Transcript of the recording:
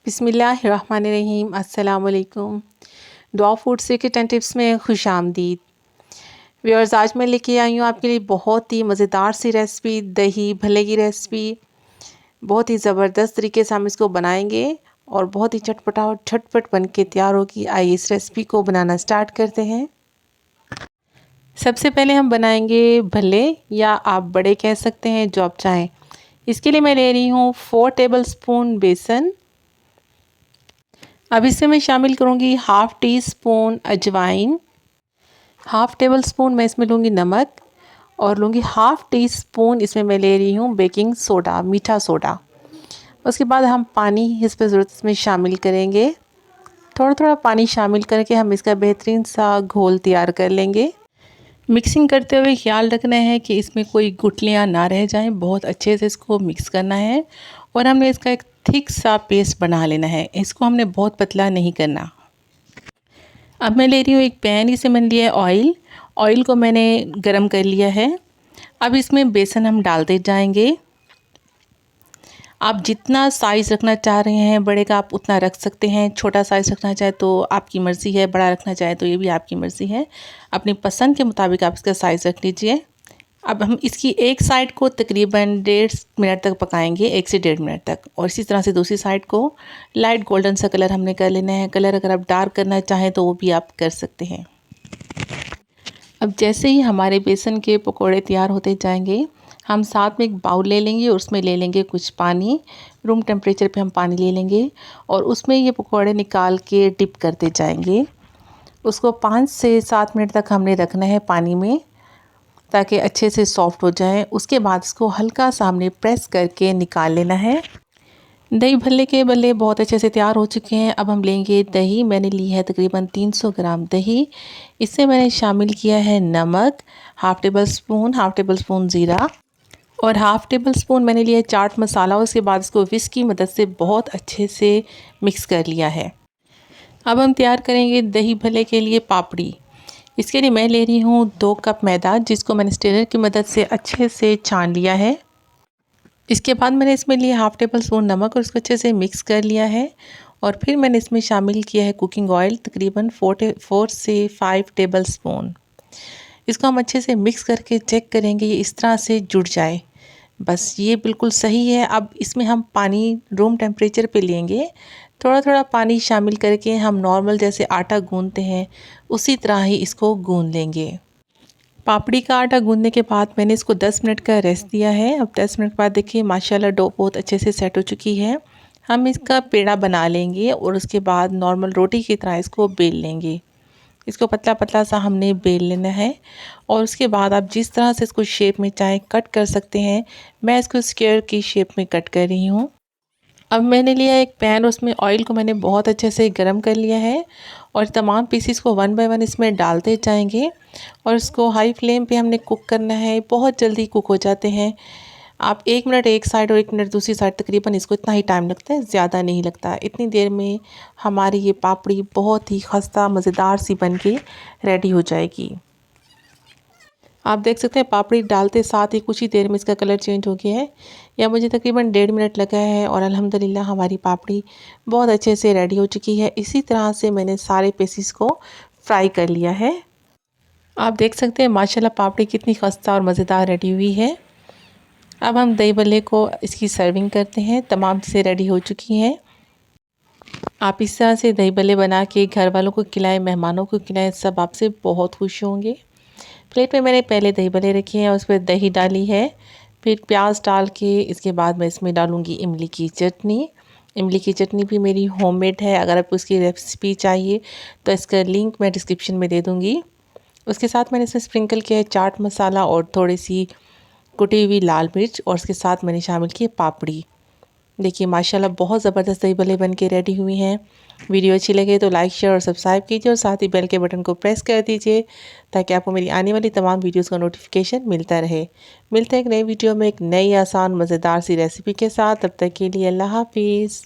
बिस्मिल्लाहिर्रहमानिर्रहीम। अस्सलाम वालेकुम। दुआ फूड सीक्रेट एंड टिप्स में खुश आमदीद। व्यूअर्स, आज मैं लेके आई हूँ आपके लिए बहुत ही मज़ेदार सी रेसिपी, दही भल्ले की रेसिपी। बहुत ही ज़बरदस्त तरीके से हम इसको बनाएंगे और बहुत ही चटपटा और झटपट बन के तैयार होगी। आइए इस रेसिपी को बनाना स्टार्ट करते हैं। सबसे पहले हम बनाएंगे भल्ले, या आप बड़े कह सकते हैं, जो आप चाहें। इसके लिए मैं ले रही हूँ 4 टेबल स्पून बेसन। अब इसमें मैं शामिल करूँगी हाफ़ टी स्पून अजवाइन, हाफ़ टेबल स्पून मैं इसमें लूँगी नमक, और लूँगी हाफ़ टी स्पून इसमें मैं ले रही हूँ बेकिंग सोडा, मीठा सोडा। उसके बाद हम पानी इसमें ज़रूरत में शामिल करेंगे। थोड़ा थोड़ा पानी शामिल करके हम इसका बेहतरीन सा घोल तैयार कर लेंगे। मिक्सिंग करते हुए ख्याल रखना है कि इसमें कोई गुठलियाँ ना रह जाएं। बहुत अच्छे से इसको मिक्स करना है और हमने इसका एक थिक सा पेस्ट बना लेना है। इसको हमने बहुत पतला नहीं करना। अब मैं ले रही हूँ एक पैन, इसे मैंने लिया है ऑयल। ऑयल को मैंने गरम कर लिया है। अब इसमें बेसन हम डालते जाएंगे। आप जितना साइज़ रखना चाह रहे हैं बड़े का, आप उतना रख सकते हैं। छोटा साइज़ रखना चाहे तो आपकी मर्ज़ी है, बड़ा रखना चाहे तो ये भी आपकी मर्ज़ी है। अपनी पसंद के मुताबिक आप इसका साइज़ रख लीजिए। अब हम इसकी एक साइड को तकरीबन 1.5 मिनट तक पकाएंगे, 1 से 1.5 मिनट तक। और इसी तरह से दूसरी साइड को लाइट गोल्डन सा कलर हमने कर लेना है। कलर अगर आप डार्क करना चाहें तो वो भी आप कर सकते हैं। अब जैसे ही हमारे बेसन के पकोड़े तैयार होते जाएंगे, हम साथ में एक बाउल ले लेंगे और उसमें ले लेंगे कुछ पानी। रूम टेम्परेचर पे हम पानी ले लेंगे और उसमें ये पकोड़े निकाल के डिप करते जाएंगे। उसको 5 से 7 मिनट तक हमने रखना है पानी में, ताकि अच्छे से सॉफ्ट हो जाए। उसके बाद इसको हल्का सा हमने प्रेस करके निकाल लेना है। दही भल्ले के बल्ले बहुत अच्छे से तैयार हो चुके हैं। अब हम लेंगे दही। मैंने ली है तकरीबन 300 ग्राम दही। इससे मैंने शामिल किया है नमक, हाफ़ टेबल स्पून ज़ीरा, और हाफ़ टेबल स्पून मैंने लिया है चाट मसाला। उसके बाद इसको विस्क की मदद से बहुत अच्छे से मिक्स कर लिया है। अब हम तैयार करेंगे दही भल्ले के लिए पापड़ी। इसके लिए मैं ले रही हूँ 2 कप मैदा, जिसको मैंने स्ट्रेनर की मदद से अच्छे से छान लिया है। इसके बाद मैंने इसमें लिया हाफ़ टेबल स्पून नमक और उसको अच्छे से मिक्स कर लिया है। और फिर मैंने इसमें शामिल किया है कुकिंग ऑयल, तकरीबन 4 से 5 टेबल स्पून। इसको हम अच्छे से मिक्स करके चेक करेंगे ये इस तरह से जुड़ जाए, बस ये बिल्कुल सही है। अब इसमें हम पानी रूम टेम्परेचर पे लेंगे। थोड़ा थोड़ा पानी शामिल करके हम नॉर्मल जैसे आटा गूंदते हैं उसी तरह ही इसको गूंद लेंगे। पापड़ी का आटा गूंदने के बाद मैंने इसको 10 मिनट का रेस्ट दिया है। अब 10 मिनट बाद देखिए माशाल्लाह डो बहुत अच्छे से सेट हो चुकी है। हम इसका पेड़ा बना लेंगे और उसके बाद नॉर्मल रोटी की तरह इसको बेल लेंगे। इसको पतला पतला सा हमने बेल लेना है और उसके बाद आप जिस तरह से इसको शेप में चाहे कट कर सकते हैं। मैं इसको स्क्वायर की शेप में कट कर रही हूँ। अब मैंने लिया एक पैन, उसमें ऑयल को मैंने बहुत अच्छे से गरम कर लिया है और तमाम पीसीस को 1 बाय 1 इसमें डालते जाएंगे और इसको हाई फ्लेम पे हमने कुक करना है। बहुत जल्दी कुक हो जाते हैं। आप 1 मिनट एक साइड और 1 मिनट दूसरी साइड, तकरीबन इसको इतना ही टाइम लगता है, ज़्यादा नहीं लगता। इतनी देर में हमारी ये पापड़ी बहुत ही खस्ता मज़ेदार सी बन के रेडी हो जाएगी। आप देख सकते हैं पापड़ी डालते साथ ही कुछ ही देर में इसका कलर चेंज हो गया है। या मुझे तकरीबन 1.5 मिनट लगा है और अल्हम्दुलिल्लाह हमारी पापड़ी बहुत अच्छे से रेडी हो चुकी है। इसी तरह से मैंने सारे पीसेस को फ्राई कर लिया है। आप देख सकते हैं माशाल्लाह पापड़ी कितनी खस्ता और मज़ेदार रेडी हुई है। अब हम दही भल्ले को इसकी सर्विंग करते हैं। तमाम चीज़ें रेडी हो चुकी हैं। आप इस तरह से दही भल्ले बना के घर वालों को खिलाएं, मेहमानों को खिलाएं, सब आपसे बहुत खुश होंगे। प्लेट में मैंने पहले दही भल्ले रखे हैं और उस पर दही डाली है। फिर प्याज डाल के इसके बाद मैं इसमें डालूँगी इमली की चटनी। इमली की चटनी भी मेरी होममेड है। अगर आपको इसकी रेसिपी चाहिए तो इसका लिंक मैं डिस्क्रिप्शन में दे दूँगी। उसके साथ मैंने इसमें स्प्रिंकल किया है चाट मसाला और थोड़ी सी कुटी हुई लाल मिर्च, और उसके साथ मैंने शामिल की पापड़ी। देखिए माशाल्लाह बहुत ज़बरदस्त दही भल्ले बन के रेडी हुई हैं। वीडियो अच्छी लगे तो लाइक, शेयर और सब्सक्राइब कीजिए और साथ ही बेल के बटन को प्रेस कर दीजिए, ताकि आपको मेरी आने वाली तमाम वीडियोस का नोटिफिकेशन मिलता रहे। मिलते हैं एक नई वीडियो में एक नई आसान मज़ेदार सी रेसिपी के साथ। तब तक के लिए अल्लाह हाफिज़।